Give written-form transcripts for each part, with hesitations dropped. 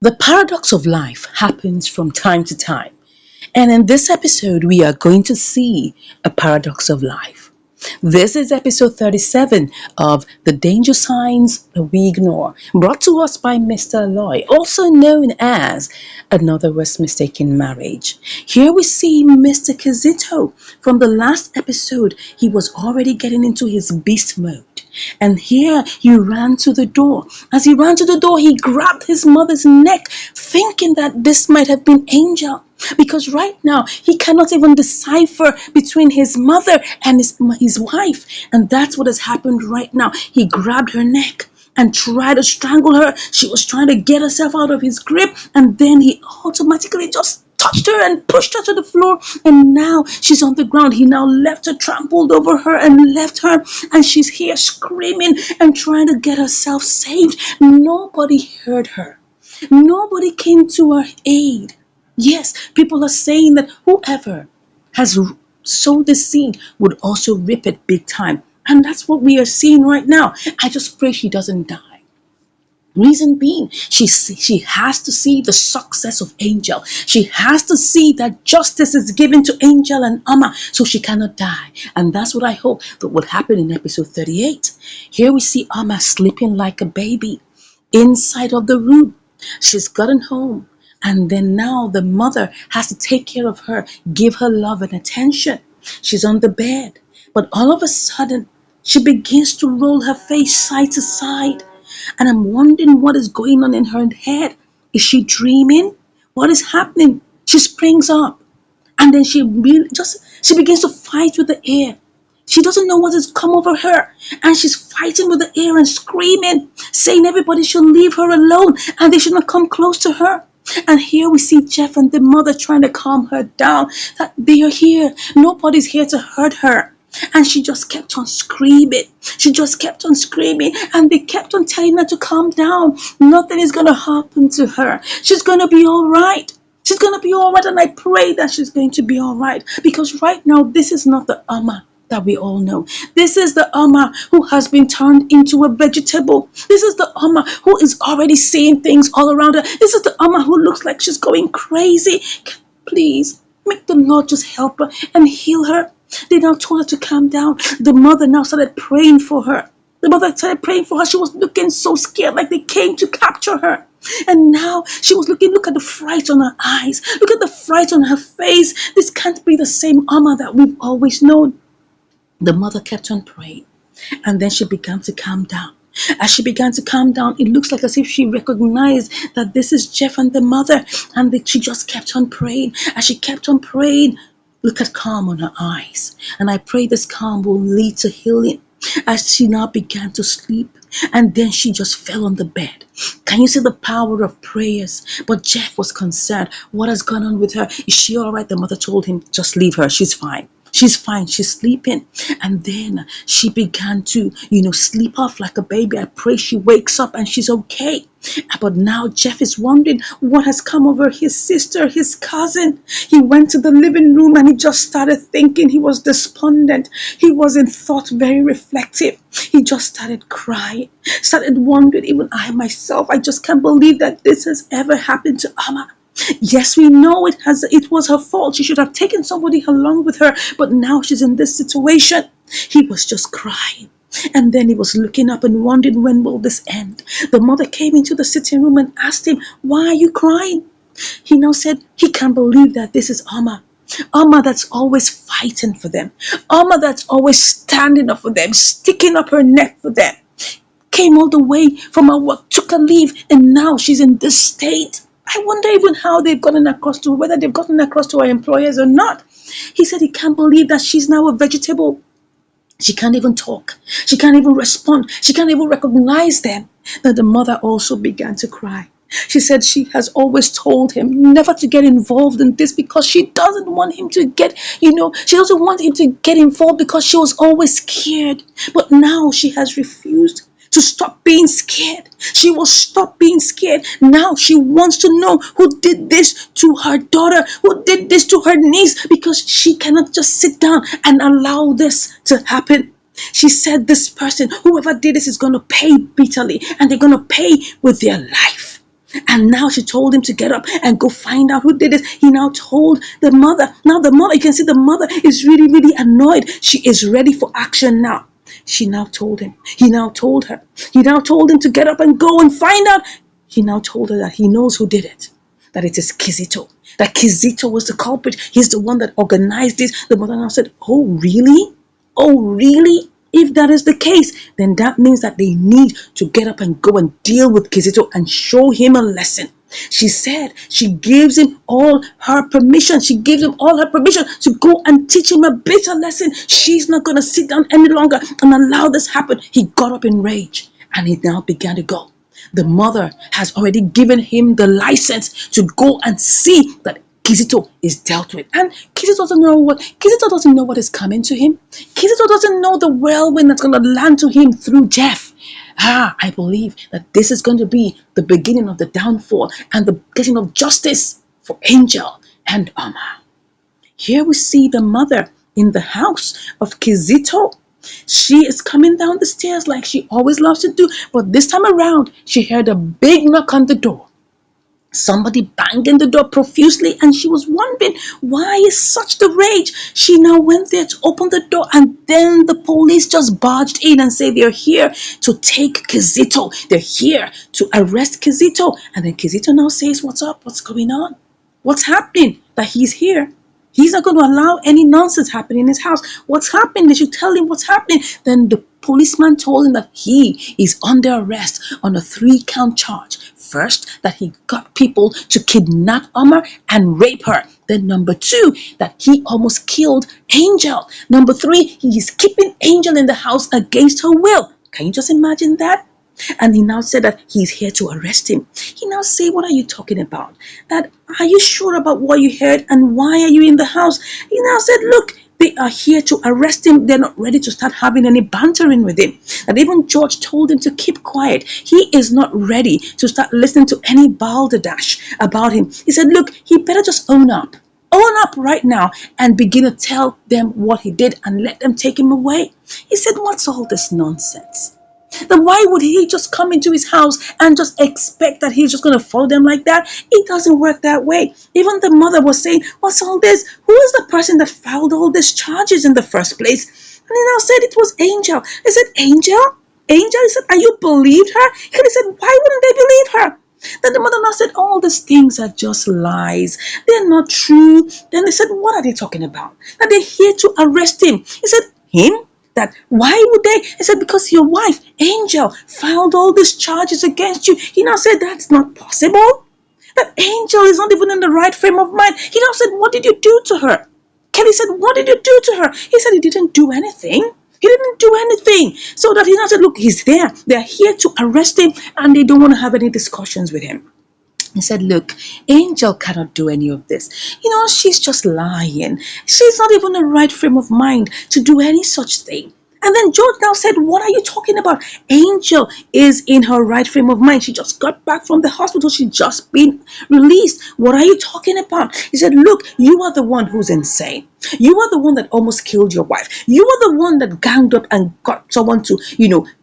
The paradox of life happens from time to time. And in this episode, we are going to see a paradox of life. This is episode 37 of The Danger Signs That We Ignore, brought to us by Mr. Aloy, also known as Another West Mistaken Marriage. Here we see Mr. Kizito. From the last episode, he was already getting into his beast mode. And here he ran to the door. As he ran to the door, he grabbed his mother's neck, thinking that this might have been Angel. Because right now, he cannot even decipher between his mother and his wife. And that's what has happened right now. He grabbed her neck and tried to strangle her. She was trying to get herself out of his grip. And then he automatically just touched her and pushed her to the floor, and now she's on the ground. He now left her, trampled over her and left her, and she's here screaming and trying to get herself saved. Nobody heard her. Nobody came to her aid. Yes, people are saying that whoever has sowed the seed would also rip it big time, and that's what we are seeing right now. I just pray she doesn't die. Reason being, she has to see the success of Angel. She has to see that justice is given to Angel and Amma, so she cannot die. And that's what I hope that will happen in episode 38. Here we see Amma sleeping like a baby inside of the room. She's gotten home, and then now the mother has to take care of her, give her love and attention. She's on the bed, but all of a sudden, she begins to roll her face side to side. And I'm wondering what is going on in her head. Is she dreaming? What is happening? She springs up, and then she begins to fight with the air. She doesn't know what has come over her, and she's fighting with the air and screaming, saying everybody should leave her alone and they should not come close to her. And here we see Jeff and the mother trying to calm her down, that they are here. Nobody's here to hurt her. And she just kept on screaming. She just kept on screaming. And they kept on telling her to calm down. Nothing is going to happen to her. She's going to be all right. She's going to be all right. And I pray that she's going to be all right. Because right now, this is not the Amma that we all know. This is the Amma who has been turned into a vegetable. This is the Amma who is already seeing things all around her. This is the Amma who looks like she's going crazy. Please, make the Lord just help her and heal her. They now told her to calm down. The mother now started praying for her. The mother started praying for her. She was looking so scared, like they came to capture her. And now she was look at the fright on her eyes. Look at the fright on her face. This can't be the same Amma that we've always known. The mother kept on praying. And then she began to calm down. As she began to calm down, it looks like as if she recognized that this is Jeff and the mother. And she just kept on praying. As she kept on praying, look at calm on her eyes. And I pray this calm will lead to healing. As she now began to sleep, and then she just fell on the bed. Can you see the power of prayers? But Jeff was concerned. What has gone on with her? Is she all right? The mother told him, just leave her. She's fine. She's fine. She's sleeping. And then she began to, sleep off like a baby. I pray she wakes up and she's okay. But now Jeff is wondering what has come over his sister, his cousin. He went to the living room and he just started thinking. He was despondent. He was in thought, very reflective. He just started crying, started wondering, even I myself, I just can't believe that this has ever happened to Amma. Yes, we know it was her fault. She should have taken somebody along with her, but now she's in this situation. He was just crying. And then he was looking up and wondering, when will this end? The mother came into the sitting room and asked him, why are you crying? He now said he can't believe that this is Amma. Amma that's always fighting for them. Amma that's always standing up for them, sticking up her neck for them. Came all the way from her work, took a leave, and now she's in this state. I wonder even how they've gotten across to, whether they've gotten across to her employers or not. He said he can't believe that she's now a vegetable. She can't even talk. She can't even respond. She can't even recognize them. Then the mother also began to cry. She said she has always told him never to get involved in this because she doesn't want him to get, she doesn't want him to get involved because she was always scared. But now she has refused to stop being scared. She will stop being scared. Now she wants to know who did this to her daughter, who did this to her niece, because she cannot just sit down and allow this to happen. She said this person, whoever did this, is going to pay bitterly, and they're going to pay with their life. And now she told him to get up and go find out who did it. He now told the mother. Now the mother, you can see the mother is really, really annoyed. She is ready for action now. She now told him. He now told her. He now told him to get up and go and find out. He now told her that he knows who did it. That it is Kizito. That Kizito was the culprit. He's the one that organized this. The mother now said, "Oh, really? Oh, really? If that is the case, then that means that they need to get up and go and deal with Kizito and show him a lesson." She said she gives him all her permission. She gives him all her permission to go and teach him a bitter lesson. She's not going to sit down any longer and allow this happen. He got up in rage and he now began to go. The mother has already given him the license to go and see that Kizito is dealt with. And Kizito doesn't know what is coming to him. Kizito doesn't know the whirlwind that's going to land to him through Jeff. I believe that this is going to be the beginning of the downfall and the getting of justice for Angel and Oma. Here we see the mother in the house of Kizito. She is coming down the stairs like she always loves to do, but this time around, she heard a big knock on the door. Somebody banging the door profusely, and she was wondering why is such the rage. She now went there to open the door, and then the police just barged in and say they're here to take Kizito. They're here to arrest Kizito. And then Kizito now says, "What's up? What's going on? What's happening? That he's here. He's not going to allow any nonsense happening in his house. What's happening? They should tell him what's happening." Then the policeman told him that he is under arrest on a 3-count charge. First, that he got people to kidnap Omar and rape her. Then number 2, that he almost killed Angel. Number 3, he is keeping Angel in the house against her will. Can you just imagine that? And he now said that he's here to arrest him. He now said, "What are you talking about? That are you sure about what you heard and why are you in the house?" He now said, "Look, they are here to arrest him. They're not ready to start having any bantering with him." And even George told him to keep quiet. He is not ready to start listening to any balderdash about him. He said, "Look, he better just own up. Own up right now and begin to tell them what he did and let them take him away." He said, "What's all this nonsense? Then why would he just come into his house and just expect that he's just going to follow them like that? It doesn't work that way." Even the mother was saying, "What's all this? Who is the person that filed all these charges in the first place?" And he now said it was Angel. He said, "Angel? Angel?" He said, "And you believed her?" And he said, "Why wouldn't they believe her?" Then the mother now said, "All these things are just lies. They're not true." Then they said, "What are they talking about? That they're here to arrest him." He said, "Him? That why would they?" He said, "Because your wife, Angel, filed all these charges against you." He now said, "That's not possible. That Angel is not even in the right frame of mind." He now said, "What did you do to her?" Kelly said, "What did you do to her?" He said, "He didn't do anything. He didn't do anything." So that he now said, "Look, he's there. They're here to arrest him and they don't want to have any discussions with him." He said, "Look, Angel cannot do any of this. She's just lying. She's not even in the right frame of mind to do any such thing." And then George now said, "What are you talking about? Angel is in her right frame of mind. She just got back from the hospital. She just been released. What are you talking about?" He said, "Look, you are the one who's insane. You are the one that almost killed your wife. You are the one that ganged up and got someone to,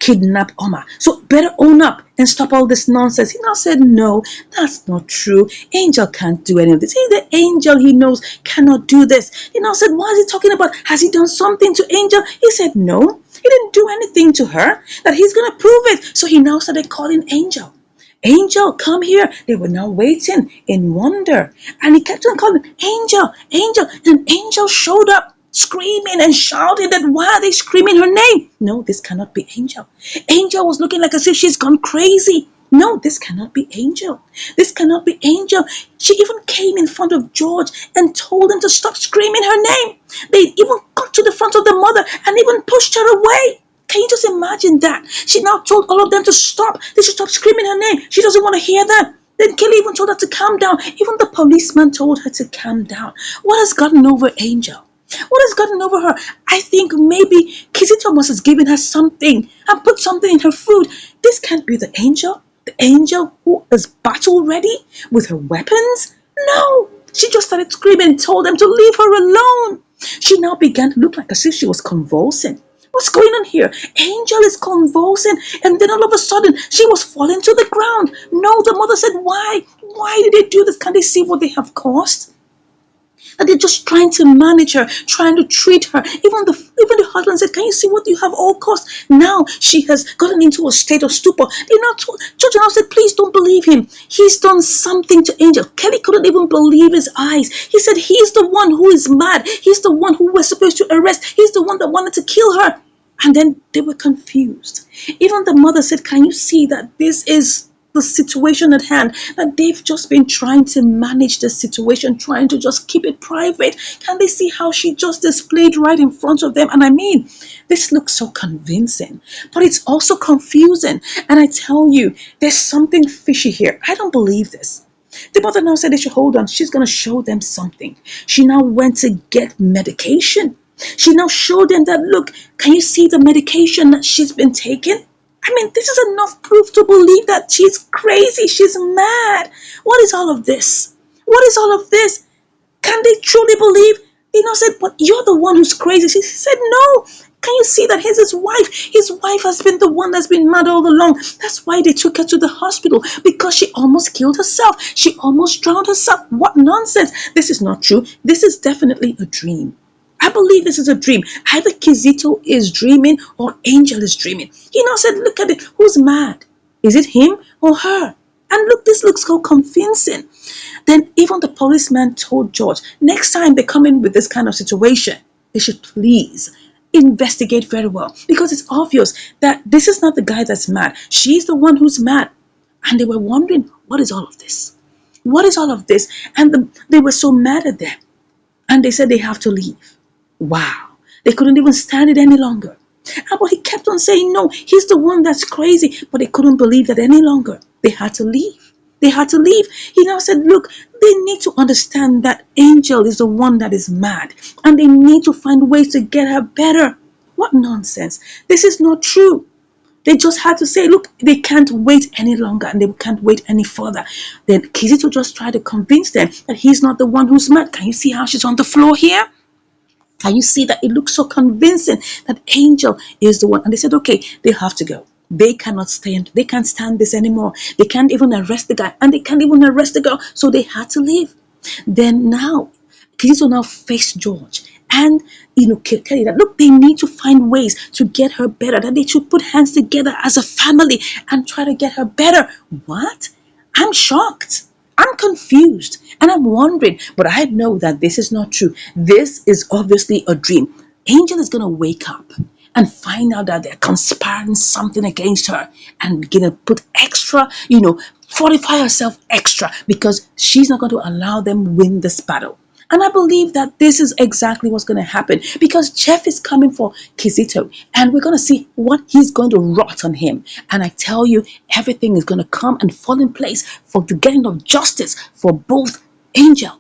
kidnap Omar. So better own up and stop all this nonsense." He now said, "No, that's not true. Angel can't do any of this. He's the Angel he knows cannot do this." He now said, "What is he talking about? Has he done something to Angel?" He said, "No, he didn't do anything to her. That he's going to prove it." So he now started calling Angel. "Angel, come here." They were now waiting in wonder. And he kept on calling, "Angel, Angel." And Angel showed up screaming and shouting that why are they screaming her name? No, this cannot be Angel. Angel was looking like as if she's gone crazy. No, this cannot be Angel. This cannot be Angel. She even came in front of George and told him to stop screaming her name. They even got to the front of the mother and even pushed her away. Can you just imagine that? She now told all of them to stop. They should stop screaming her name. She doesn't want to hear that. Then Kelly even told her to calm down. Even the policeman told her to calm down. What has gotten over Angel? What has gotten over her? I think maybe Kizzy Thomas has given her something and put something in her food. This can't be the Angel. The Angel who is battle ready with her weapons? No. She just started screaming and told them to leave her alone. She now began to look like as if she was convulsing. What's going on here? Angel is convulsing, and then all of a sudden she was falling to the ground. No, the mother said, why? Why did they do this? Can they see what they have caused? That they're just trying to manage her, trying to treat her. Even the husband said, "Can you see what you have all caused?" Now she has gotten into a state of stupor. They now told Judge now said, "Please don't believe him. He's done something to Angel." Kelly couldn't even believe his eyes. He said, "He's the one who is mad. He's the one who we're supposed to arrest. He's the one that wanted to kill her." And then they were confused. Even the mother said, "Can you see that this is the situation at hand, that they've just been trying to manage the situation, trying to just keep it private? Can they see how she just displayed right in front of them?" And I mean, this looks so convincing, but it's also confusing. And I tell you, there's something fishy here. I don't believe this. The mother now said they should hold on. She's going to show them something. She now went to get medication. She now showed them that, look, can you see the medication that she's been taking? I mean, this is enough proof to believe that she's crazy. She's mad. What is all of this? What is all of this? Can they truly believe? They now said, "But you're the one who's crazy." She said, "No. Can you see that he's his wife? His wife has been the one that's been mad all along. That's why they took her to the hospital, because she almost killed herself. She almost drowned herself." What nonsense. This is not true. This is definitely a dream. I believe this is a dream. Either Kizito is dreaming or Angel is dreaming. He now said, "Look at it. Who's mad? Is it him or her?" And look, this looks so convincing. Then even the policeman told George, next time they come in with this kind of situation, they should please investigate very well, because it's obvious that this is not the guy that's mad. She's the one who's mad. And they were wondering, what is all of this? What is all of this? And they were so mad at them. And they said they have to leave. Wow. They couldn't even stand it any longer. But he kept on saying, no, he's the one that's crazy. But they couldn't believe that any longer. They had to leave. They had to leave. He now said, look, they need to understand that Angel is the one that is mad. And they need to find ways to get her better. What nonsense. This is not true. They just had to say, look, they can't wait any longer and they can't wait any further. Then Kizito just tried to convince them that he's not the one who's mad. Can you see how she's on the floor here? Can you see that it looks so convincing that Angel is the one? And they said, okay, they have to go. They cannot stand. They can't stand this anymore. They can't even arrest the guy, and they can't even arrest the girl. So they had to leave. Then now, Kizito now faced George and Kelly that, look, they need to find ways to get her better. That they should put hands together as a family and try to get her better. What? I'm shocked. I'm confused and I'm wondering, but I know that this is not true. This is obviously a dream. Angel is going to wake up and find out that they're conspiring something against her and going to put extra, fortify herself extra, because she's not going to allow them win this battle. And I believe that this is exactly what's going to happen, because Jeff is coming for Kizito and we're going to see what he's going to rot on him. And I tell you, everything is going to come and fall in place for the getting of justice for both Angel,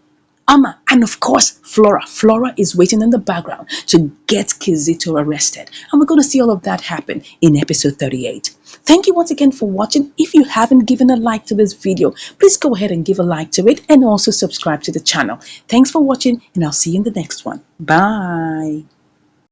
Amma, and of course Flora. Flora is waiting in the background to get Kizito arrested. And we're going to see all of that happen in episode 38. Thank you once again for watching. If you haven't given a like to this video, please go ahead and give a like to it and also subscribe to the channel. Thanks for watching, and I'll see you in the next one. Bye.